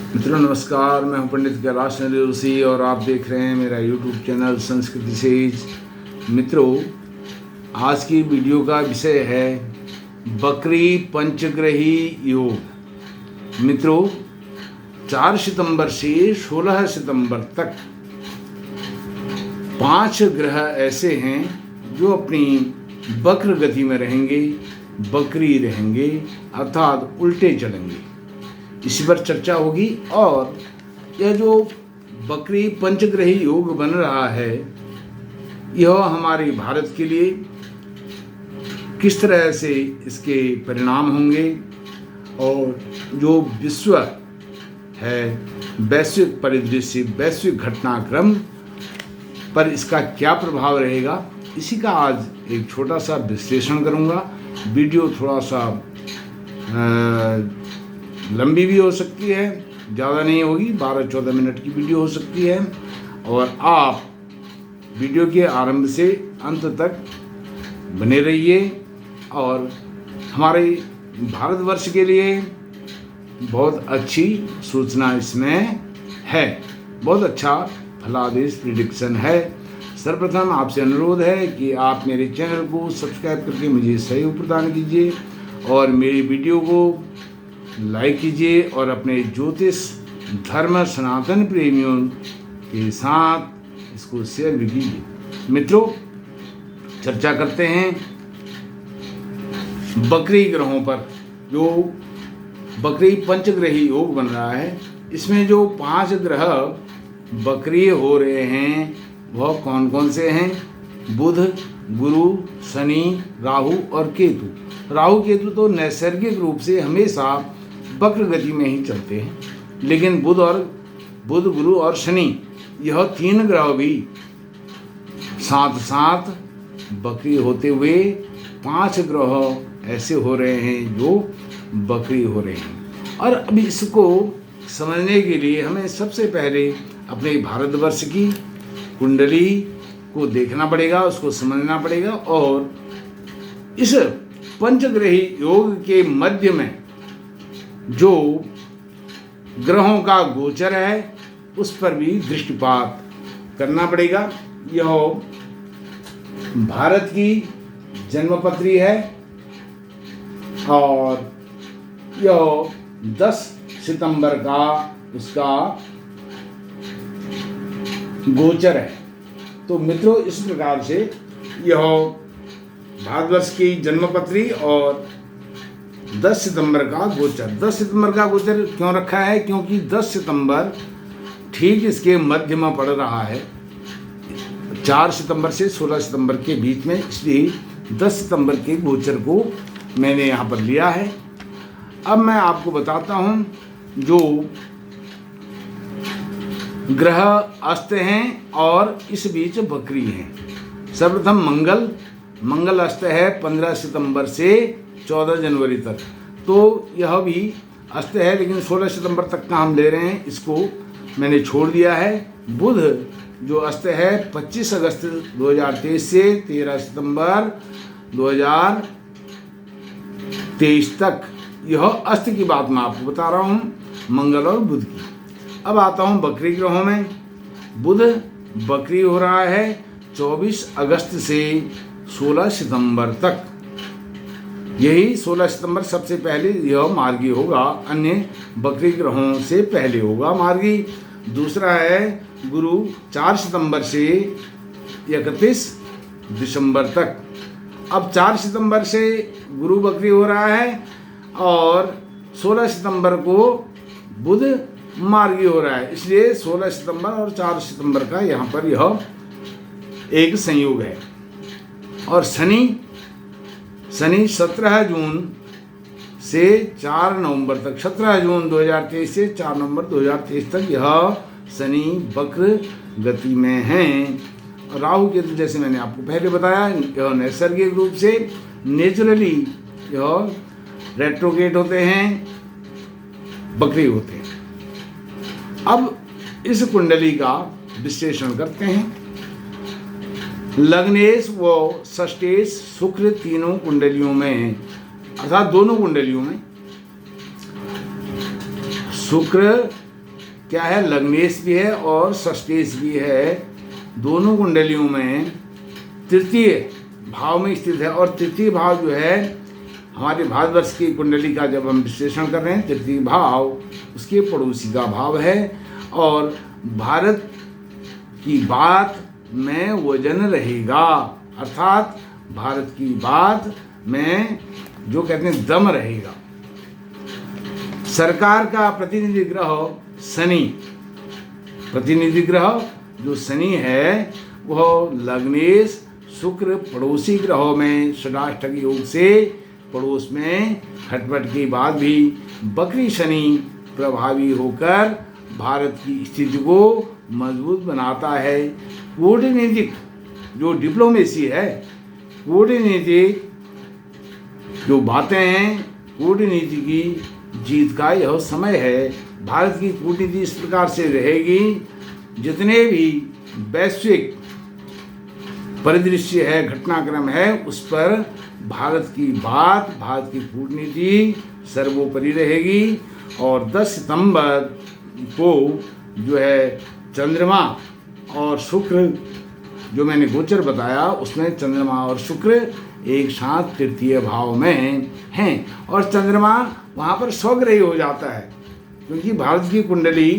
मित्रों नमस्कार, मैं हूं पंडित कैलाश नरेवसी और आप देख रहे हैं मेरा यूट्यूब चैनल संस्कृति सेज। मित्रों, आज की वीडियो का विषय है बकरी पंचग्रही योग। मित्रों, 4 सितंबर से 16 सितंबर तक 5 ग्रह ऐसे हैं जो अपनी वक्र गति में रहेंगे, बकरी रहेंगे अर्थात उल्टे चलेंगे। इसी पर चर्चा होगी। और यह जो बकरी पंचग्रही योग बन रहा है, यह हमारे भारत के लिए किस तरह से इसके परिणाम होंगे और जो विश्व है, वैश्विक परिदृश्य, वैश्विक घटनाक्रम पर इसका क्या प्रभाव रहेगा, इसी का आज एक छोटा सा विश्लेषण करूंगा। वीडियो थोड़ा सा लंबी भी हो सकती है, ज़्यादा नहीं होगी, 12-14 मिनट की वीडियो हो सकती है। और आप वीडियो के आरंभ से अंत तक बने रहिए। और हमारे भारतवर्ष के लिए बहुत अच्छी सूचना इसमें है, बहुत अच्छा फलादेश प्रिडिक्शन है। सर्वप्रथम आपसे अनुरोध है कि आप मेरे चैनल को सब्सक्राइब करके मुझे सहयोग प्रदान कीजिए और मेरी वीडियो को लाइक कीजिए और अपने ज्योतिष धर्म सनातन प्रेमियों के साथ इसको शेयर भी कीजिए। मित्रों, चर्चा करते हैं बकरी ग्रहों पर। जो बकरी पंचग्रही योग बन रहा है, इसमें जो 5 ग्रह बकरी हो रहे हैं वह कौन कौन से हैं? बुध, गुरु, शनि, राहु और केतु। राहु केतु तो नैसर्गिक रूप से हमेशा वक्र गति में ही चलते हैं, लेकिन बुध, गुरु और शनि, यह 3 ग्रह भी साथ साथ बकरी होते हुए 5 ग्रह ऐसे हो रहे हैं जो बकरी हो रहे हैं। और अब इसको समझने के लिए हमें सबसे पहले अपने भारतवर्ष की कुंडली को देखना पड़ेगा, उसको समझना पड़ेगा। और इस पंचग्रही योग के मध्य में जो ग्रहों का गोचर है उस पर भी दृष्टिपात करना पड़ेगा। यह भारत की जन्मपत्री है और यह 10 सितंबर का उसका गोचर है। तो मित्रों, इस प्रकार से यह भारतवर्ष की जन्मपत्री और 10 सितंबर का गोचर। 10 सितंबर का गोचर क्यों रखा है? क्योंकि 10 सितंबर ठीक इसके मध्य में पड़ रहा है, 4 सितंबर से 16 सितंबर के बीच में, इसलिए 10 सितंबर के गोचर को मैंने यहाँ पर लिया है। अब मैं आपको बताता हूँ जो ग्रह अस्त हैं और इस बीच बकरी हैं। सर्वप्रथम मंगल अस्त है 15 सितंबर से 14 जनवरी तक, तो यह भी अस्त है, लेकिन 16 सितंबर तक का हम ले रहे हैं, इसको मैंने छोड़ दिया है। बुध जो अस्त है 25 अगस्त 2023 से 13 सितंबर 2023 तक, यह अस्त की बात मैं आपको बता रहा हूँ, मंगल और बुध की। अब आता हूँ बकरी ग्रहों में। बुध बकरी हो रहा है 24 अगस्त से 16 सितंबर तक। यही 16 सितंबर सबसे पहले यह मार्गी होगा, अन्य बकरी ग्रहों से पहले होगा मार्गी। दूसरा है गुरु 4 सितंबर से 31 दिसंबर तक। अब 4 सितंबर से गुरु बकरी हो रहा है और 16 सितंबर को बुध मार्गी हो रहा है, इसलिए 16 सितंबर और 4 सितंबर का यहाँ पर यह एक संयोग है। और शनि 17 जून से 4 नवंबर तक, 17 जून 2023 से 4 नवंबर 2023 तक यह शनि वक्र गति में हैं। राहु केतु जैसे मैंने आपको पहले बताया, यह नैसर्गिक रूप से नेचुरली यह रेट्रोगेट होते हैं, बकरी होते हैं। अब इस कुंडली का विश्लेषण करते हैं। लग्नेश व षष्ठेश शुक्र तीनों कुंडलियों में, अर्थात दोनों कुंडलियों में शुक्र क्या है, लग्नेश भी है और षष्ठेश भी है। दोनों कुंडलियों में तृतीय भाव में स्थित है। और तृतीय भाव जो है हमारे भारतवर्ष की कुंडली का जब हम विश्लेषण कर रहे हैं, तृतीय भाव उसके पड़ोसी का भाव है। और भारत की बात में वजन रहेगा, अर्थात भारत की बात में जो कहते हैं दम रहेगा। सरकार का प्रतिनिधि ग्रह शनि, प्रतिनिधि ग्रह जो शनि है वह लग्नेश शुक्र पड़ोसी ग्रहों में षडाष्टक योग से पड़ोस में खटपट के बाद भी बकरी शनि प्रभावी होकर भारत की स्थिति को मजबूत बनाता है। कूटनीतिक जो डिप्लोमेसी है, कूटनीतिक जो बातें हैं, कूटनीति की जीत का यह समय है। भारत की कूटनीति इस प्रकार से रहेगी, जितने भी वैश्विक परिदृश्य है, घटनाक्रम है, उस पर भारत की बात, भारत की कूटनीति सर्वोपरि रहेगी। और 10 सितंबर को जो है चंद्रमा और शुक्र जो मैंने गोचर बताया, उसमें चंद्रमा और शुक्र एक साथ तृतीय भाव में हैं। और चंद्रमा वहाँ पर स्वग्रही हो जाता है, क्योंकि भारत की कुंडली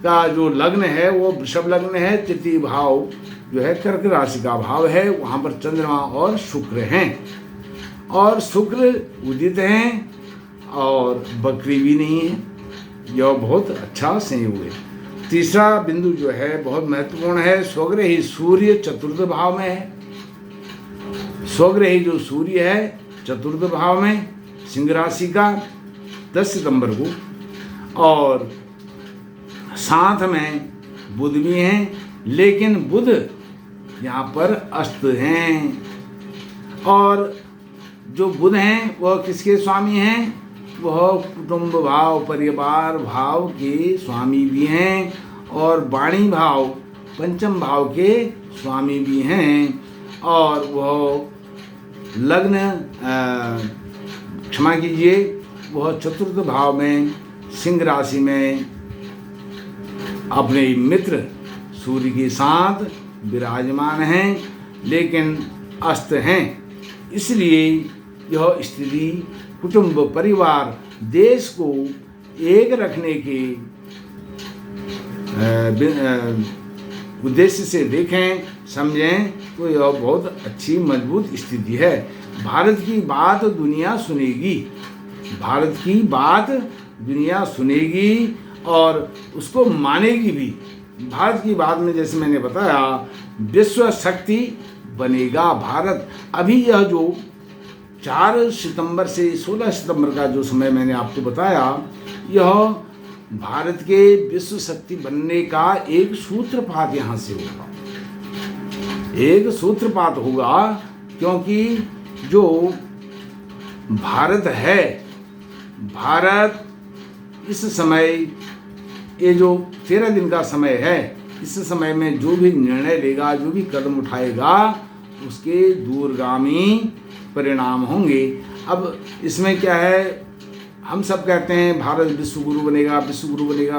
का जो लग्न है वो वृषभ लग्न है, तृतीय भाव जो है कर्क राशि का भाव है, वहाँ पर चंद्रमा और शुक्र हैं। और शुक्र उदित हैं और बकरी भी नहीं है, यह बहुत अच्छा संयोग है। तीसरा बिंदु जो है बहुत महत्वपूर्ण है, स्वग्रही सूर्य चतुर्थ भाव में है। स्वग्रही जो सूर्य है चतुर्थ भाव में सिंह राशि का 10 सितंबर को, और साथ में बुध भी हैं, लेकिन बुध यहाँ पर अस्त हैं। और जो बुध हैं वह किसके स्वामी हैं, वह कुटुंब भाव परिवार भाव के स्वामी भी हैं और वाणी भाव पंचम भाव के स्वामी भी हैं। और वह लग्न क्षमा कीजिए, वह चतुर्थ भाव में सिंह राशि में अपने मित्र सूर्य के साथ विराजमान हैं, लेकिन अस्त हैं। इसलिए यह स्थिति कुटुंब परिवार देश को एक रखने के उद्देश्य से देखें समझें तो यह बहुत अच्छी मजबूत स्थिति है। भारत की बात दुनिया सुनेगी, भारत की बात दुनिया सुनेगी और उसको मानेगी भी। भारत की बात में जैसे मैंने बताया विश्व शक्ति बनेगा भारत। अभी यह जो 4 सितंबर से 16 सितंबर का जो समय मैंने आपको बताया, यह भारत के विश्व शक्ति बनने का एक सूत्रपात यहाँ से होगा, एक सूत्रपात होगा। क्योंकि जो भारत है, भारत इस समय ये जो 13 दिन का समय है, इस समय में जो भी निर्णय लेगा, जो भी कदम उठाएगा, उसके दूरगामी परिणाम होंगे। अब इसमें क्या है, हम सब कहते हैं भारत विश्व गुरु बनेगा, विश्व गुरु बनेगा,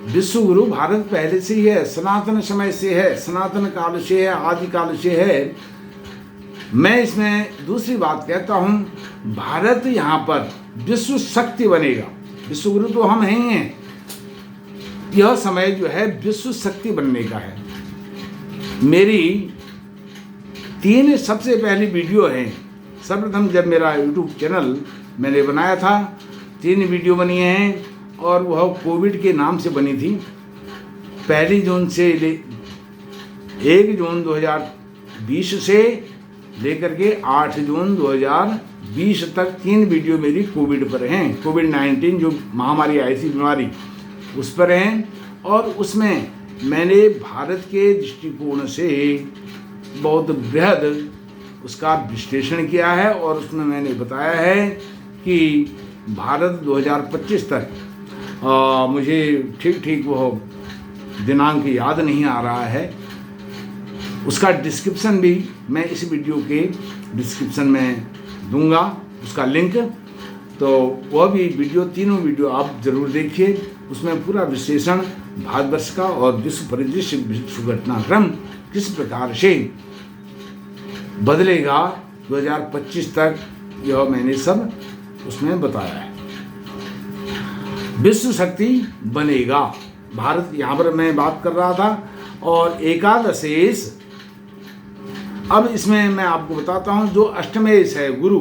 विश्व गुरु भारत पहले से ही है, सनातन समय से है, सनातन काल से है, आदि काल से है। मैं इसमें दूसरी बात कहता हूँ, भारत यहाँ पर विश्व शक्ति बनेगा। विश्व गुरु तो हम हैं, यह समय जो है विश्व शक्ति बनने का है। मेरी 3 सबसे पहली वीडियो हैं, सर्वप्रथम जब मेरा YouTube चैनल मैंने बनाया था, 3 वीडियो बनी हैं और वह कोविड के नाम से बनी थी। 1 जून से 1 जून 2020 से लेकर के 8 जून 2020 तक 3 वीडियो मेरी कोविड पर हैं। कोविड-19 जो महामारी आई थी, बीमारी, उस पर हैं। और उसमें मैंने भारत के दृष्टिकोण से बहुत बृहद उसका विश्लेषण किया है और उसमें मैंने बताया है कि भारत 2025 तक, मुझे ठीक वह दिनांक याद नहीं आ रहा है, उसका डिस्क्रिप्शन भी मैं इस वीडियो के डिस्क्रिप्शन में दूंगा, उसका लिंक। तो वह भी वीडियो, तीनों वीडियो आप जरूर देखिए। उसमें पूरा विश्लेषण भारतवर्ष का और विश्व परिदृश्य, विश्व घटनाक्रम किस प्रकार से बदलेगा 2025 तक, यह मैंने सब उसमें बताया है। विश्व शक्ति बनेगा भारत, यहाँ पर मैं बात कर रहा था। और एकादशेश, अब इसमें मैं आपको बताता हूँ, जो अष्टमेश है गुरु,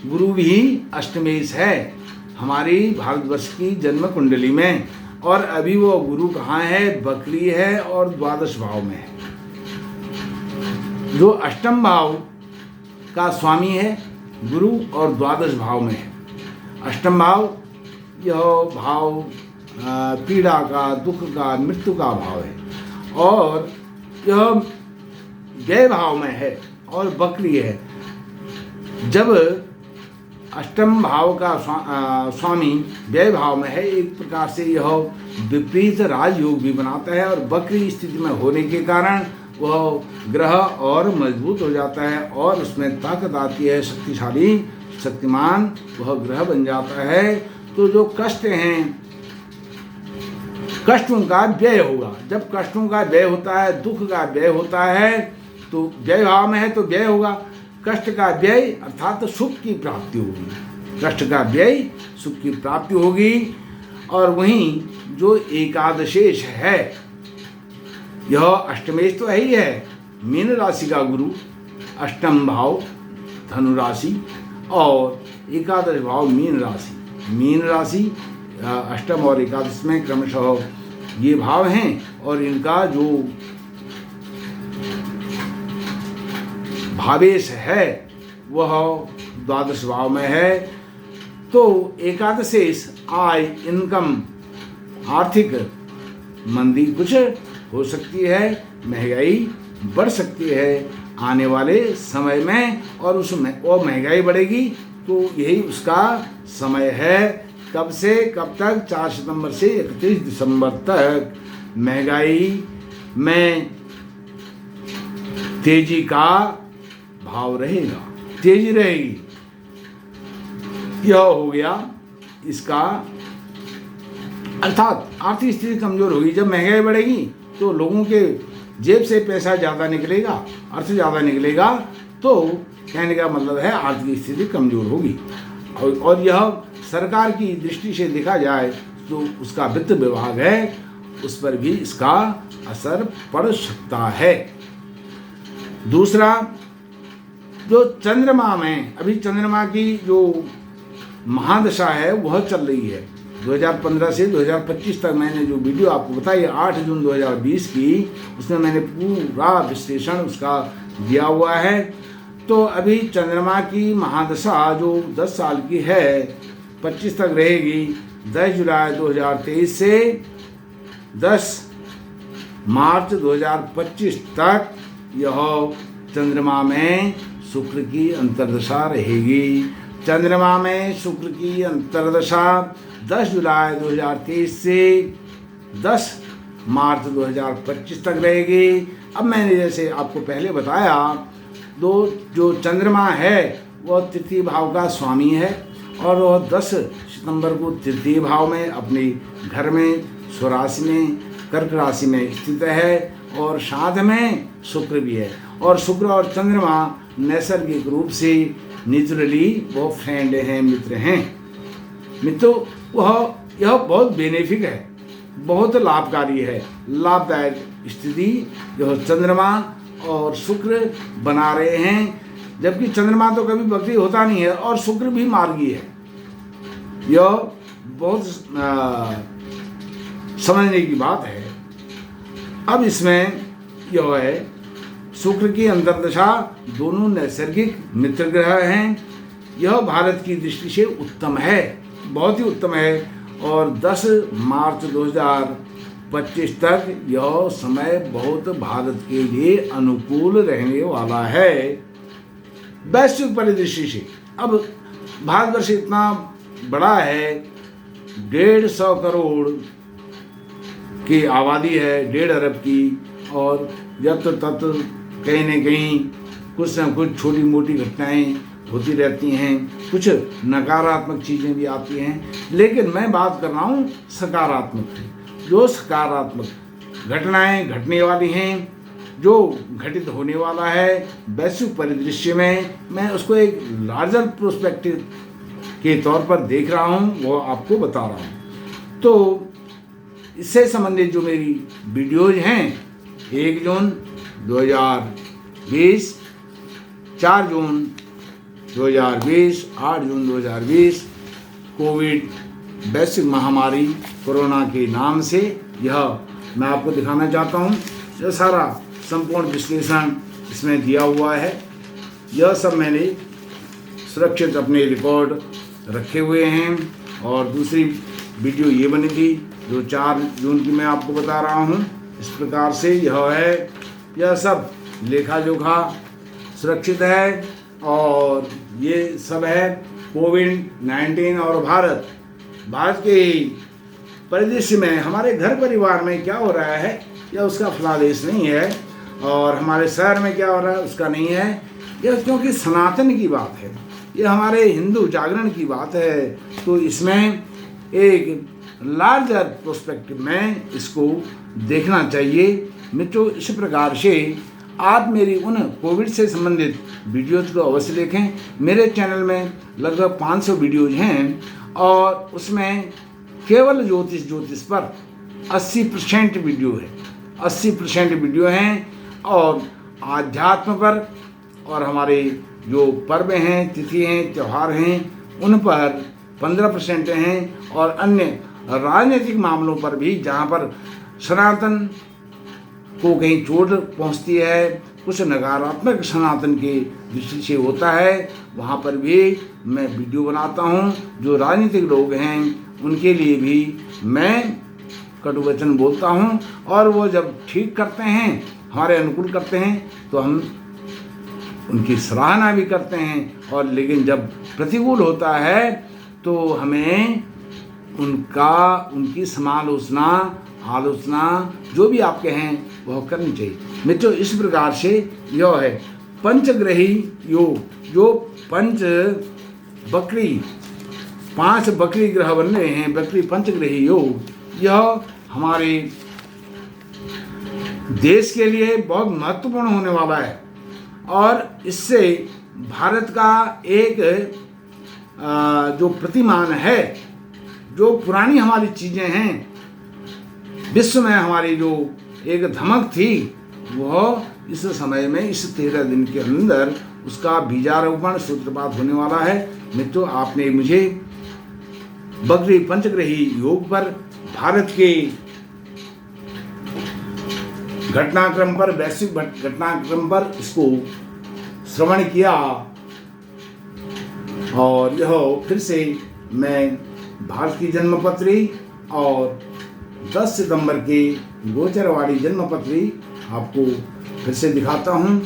गुरु भी अष्टमेश है हमारी भारतवर्ष की जन्म कुंडली में। और अभी वो गुरु कहाँ है? बकरी है और द्वादश भाव में है। जो अष्टम भाव का स्वामी है गुरु और द्वादश भाव में है। अष्टम भाव, यह भाव पीड़ा का, दुख का, मृत्यु का भाव है। और यह व्यय भाव में है और बकरी है। जब अष्टम भाव का स्वामी व्यय भाव में है, एक प्रकार से यह विपरीत राजयोग भी बनाता है। और बकरी स्थिति में होने के कारण वह ग्रह और मजबूत हो जाता है और उसमें ताकत आती है, शक्तिशाली, शक्तिमान वह ग्रह बन जाता है। तो जो कष्ट हैं, कष्टों का व्यय होगा। जब कष्टों का व्यय होता है, दुख का व्यय होता है, तो व्यय भाव में है तो व्यय होगा। कष्ट का व्यय अर्थात सुख की प्राप्ति होगी। कष्ट का व्यय सुख की प्राप्ति होगी। और वहीं जो एकादशेश है, यह अष्टमेश तो है ही है, मीन राशि का गुरु, अष्टम भाव धनु राशि और एकादश भाव मीन राशि। मीन राशि अष्टम और एकादश में क्रमशः ये भाव हैं। और इनका जो भावेश है वह द्वादश भाव में है। तो एकादशेश आय, इनकम, आर्थिक मंदी कुछ हो सकती है, महंगाई बढ़ सकती है आने वाले समय में। और उसमें और महंगाई बढ़ेगी तो यही उसका समय है। कब से कब तक? 4 सितंबर से 31 दिसंबर तक महंगाई में तेजी का भाव रहेगा, तेजी रहेगी। यह हो गया इसका, अर्थात आर्थिक स्थिति कमजोर होगी। जब महंगाई बढ़ेगी तो लोगों के जेब से पैसा ज़्यादा निकलेगा, अर्थ ज़्यादा निकलेगा, तो कहने का मतलब है आर्थिक स्थिति कमजोर होगी। और यह सरकार की दृष्टि से देखा जाए तो उसका वित्त विभाग है, उस पर भी इसका असर पड़ सकता है। दूसरा, जो चंद्रमा में अभी चंद्रमा की जो महादशा है वह चल रही है 2015 से 2025 तक। मैंने जो वीडियो आपको बताई 8 जून 2020 की, उसमें मैंने पूरा विश्लेषण उसका दिया हुआ है। तो अभी चंद्रमा की महादशा जो 10 साल की है, 25 तक रहेगी। 10 जुलाई 2023 से 10 मार्च 2025 तक यह चंद्रमा में शुक्र की अंतर्दशा रहेगी। चंद्रमा में शुक्र की अंतर्दशा 10 जुलाई 2023 से 10 मार्च 2025 तक रहेगी। अब मैंने जैसे आपको पहले बताया, जो चंद्रमा है वह तृतीय भाव का स्वामी है और वह 10 सितंबर को तृतीय भाव में अपने घर में स्वराशि में कर्क राशि में स्थित है। और साथ में शुक्र भी है। और शुक्र और चंद्रमा नैसर्गिक रूप से नेचुरली वो फ्रेंड हैं, मित्र हैं। मित्रों, यह बहुत बेनिफिक है, बहुत लाभकारी है, लाभदायक स्थिति यह चंद्रमा और शुक्र बना रहे हैं। जबकि चंद्रमा तो कभी बकरी होता नहीं है और शुक्र भी मार्गी है। यह बहुत समझने की बात है। अब इसमें यह है, शुक्र की अंतर्दशा दोनों नैसर्गिक मित्र ग्रह हैं। यह भारत की दृष्टि से उत्तम है, बहुत ही उत्तम है। और 10 मार्च 2025 तक यह समय बहुत भारत के लिए अनुकूल रहने वाला है वैश्विक परिदृश्य से। अब भारतवर्ष इतना बड़ा है, 150 करोड़ की आबादी है, 1.5 अरब की। और जब तक कहीं न कहीं कुछ न कुछ छोटी मोटी घटनाएं होती रहती हैं, कुछ नकारात्मक चीज़ें भी आती हैं, लेकिन मैं बात कर रहा हूँ सकारात्मक की। जो सकारात्मक घटनाएं घटने वाली हैं, जो घटित होने वाला है वैश्विक परिदृश्य में, मैं उसको एक लार्जर प्रोस्पेक्टिव के तौर पर देख रहा हूँ, वो आपको बता रहा हूँ। तो इससे संबंधित जो मेरी वीडियोज हैं, 1 जून 2020, 4 जून 2020, 8 जून 2020, कोविड वैश्विक महामारी कोरोना के नाम से, यह मैं आपको दिखाना चाहता हूँ। यह सारा संपूर्ण विश्लेषण इसमें दिया हुआ है। यह सब मैंने सुरक्षित अपने रिकॉर्ड रखे हुए हैं। और दूसरी वीडियो ये बनी थी जो 4 जून की मैं आपको बता रहा हूँ। इस प्रकार से यह है, यह सब लेखा जोखा सुरक्षित है। और ये सब है कोविड-19 और भारत के परिदृश्य में हमारे घर परिवार में क्या हो रहा है, यह उसका फलादेश नहीं है। और हमारे शहर में क्या हो रहा है उसका नहीं है। यह क्योंकि सनातन की बात है, यह हमारे हिंदू जागरण की बात है। तो इसमें एक लार्जर प्रोस्पेक्टिव में इसको देखना चाहिए। मित्रों, इस प्रकार से आप मेरी उन कोविड से संबंधित वीडियोज़ को अवश्य देखें। मेरे चैनल में लगभग 500 वीडियोज़ हैं और उसमें केवल ज्योतिष पर 80% वीडियो है, 80% वीडियो हैं। और आध्यात्म पर और हमारे जो पर्व हैं, तिथि हैं, त्यौहार हैं, उन पर 15% हैं। और अन्य राजनीतिक मामलों पर भी, जहाँ पर सनातन को कहीं चोट पहुँचती है, कुछ नकारात्मक सनातन के दृष्टि से होता है, वहाँ पर भी मैं वीडियो बनाता हूँ। जो राजनीतिक लोग हैं उनके लिए भी मैं कटु वचन बोलता हूँ, और वो जब ठीक करते हैं, हमारे अनुकूल करते हैं, तो हम उनकी सराहना भी करते हैं। और लेकिन जब प्रतिकूल होता है तो हमें उनकी आलोचना जो भी आप कहें वह करनी चाहिए। मित्रों, इस प्रकार से यह है पंचग्रही योग, जो 5 बकरी ग्रह बन रहे हैं, बकरी पंचग्रही योग। यह हमारे देश के लिए बहुत महत्वपूर्ण होने वाला है। और इससे भारत का एक जो प्रतिमान है, जो पुरानी हमारी चीज़ें हैं, विश्व में हमारी जो एक धमक थी, वह इस समय में, इस 13 दिन के अंदर उसका बीजारोपण, सूत्रपात होने वाला है। मित्रों, आपने मुझे बकरी पंचग्रही योग पर, भारत के घटनाक्रम पर, वैश्विक घटनाक्रम पर इसको श्रवण किया। और यह फिर से मैं भारत की जन्मपत्री और 10 सितंबर की गोचरवाड़ी जन्मपत्री आपको फिर से दिखाता हूँ।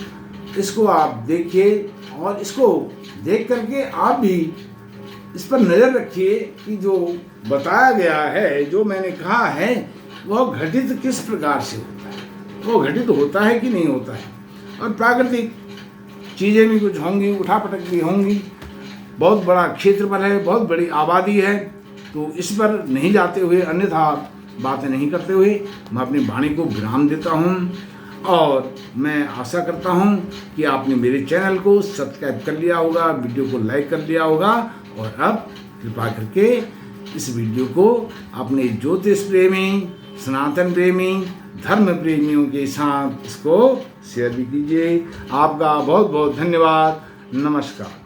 इसको आप देखिए और इसको देख करके आप भी इस पर नज़र रखिए कि जो बताया गया है, जो मैंने कहा है, वह घटित किस प्रकार से होता है, वो घटित होता है कि नहीं होता है। और प्राकृतिक चीज़ें भी कुछ होंगी, उठापटक भी होंगी। बहुत बड़ा क्षेत्रफल है, बहुत बड़ी आबादी है। तो इस पर नहीं जाते हुए, अन्यथा बातें नहीं करते हुए, मैं अपनी वाणी को विराम देता हूँ। और मैं आशा करता हूँ कि आपने मेरे चैनल को सब्सक्राइब कर लिया होगा, वीडियो को लाइक कर लिया होगा। और अब कृपा करके इस वीडियो को अपने ज्योतिष प्रेमी, सनातन प्रेमी, धर्म प्रेमियों के साथ इसको शेयर भी कीजिए। आपका बहुत बहुत धन्यवाद। नमस्कार।